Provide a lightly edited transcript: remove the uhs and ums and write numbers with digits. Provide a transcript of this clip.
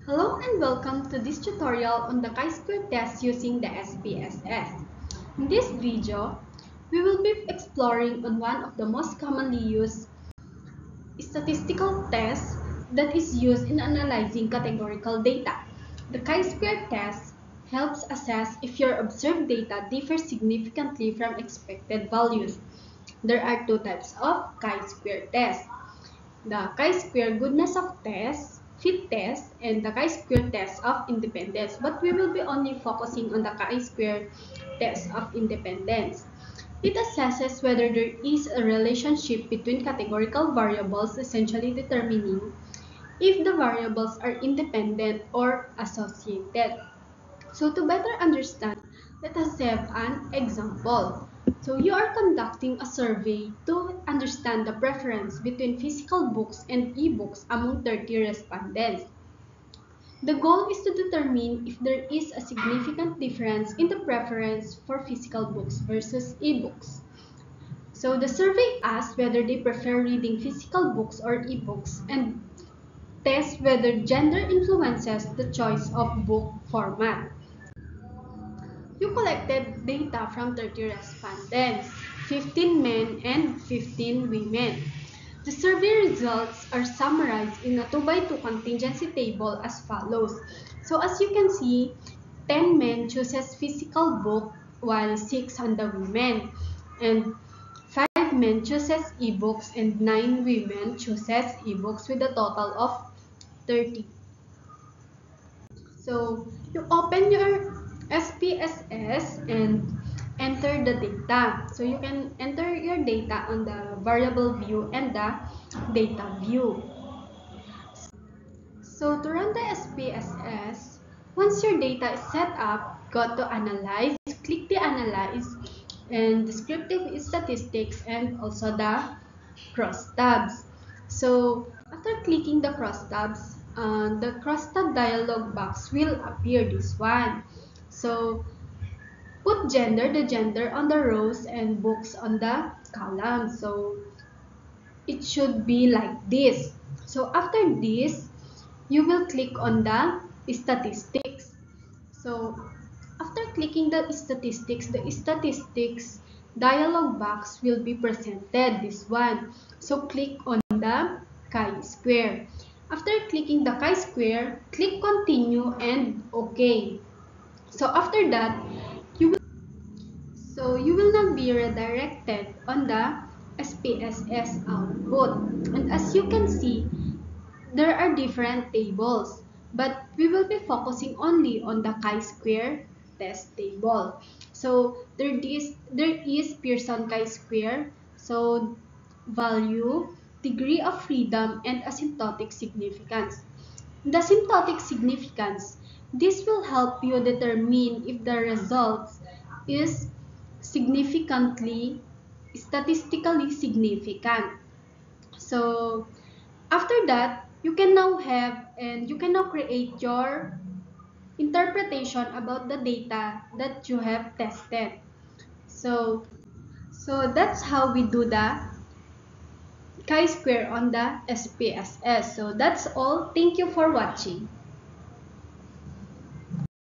Hello and welcome to this tutorial on the chi-square test using the SPSS. In this video, we will be exploring on one of the most commonly used statistical tests that is used in analyzing categorical data. The chi-square test helps assess if your observed data differs significantly from expected values. There are two types of chi-square tests: the chi-square goodness of test, fit test, and the chi-square test of independence. But we will be only focusing on the chi-square test of independence. It assesses whether there is a relationship between categorical variables, essentially determining if the variables are independent or associated. So to better understand, let us have an example. So you are conducting a survey to understand the preference between physical books and e-books among 30 respondents. The goal is to determine if there is a significant difference in the preference for physical books versus e-books. So the survey asks whether they prefer reading physical books or e-books and tests whether gender influences the choice of book format. You collected data from 30 respondents, 15 men and 15 women. The survey results are summarized in a 2x2 contingency table as follows. So as you can see, 10 men chooses physical book while 6 on the women, and 5 men chooses ebooks and 9 women chooses ebooks with a total of 30. So you open your SPSS and enter the data. So you can enter your data on the variable view and the data view. So to run the SPSS, once your data is set up, go to Analyze, click the Analyze and Descriptive Statistics and also the crosstabs. So after clicking the crosstabs, the crosstab dialog box will appear, this one. So put the gender on the rows and books on the columns. So it should be like this. So after this, you will click on the statistics. So after clicking the statistics dialog box will be presented, this one. So click on the chi-square. After clicking the chi-square, click continue and OK. So after that, you will now be redirected on the SPSS output. And as you can see, there are different tables, but we will be focusing only on the chi-square test table. So there is Pearson chi-square, so value, degree of freedom, and asymptotic significance. The asymptotic significance, this will help you determine if the results is statistically significant. So after that, you can now create your interpretation about the data that you have tested. So that's how we do the chi-square on the SPSS. So that's all. Thank you for watching.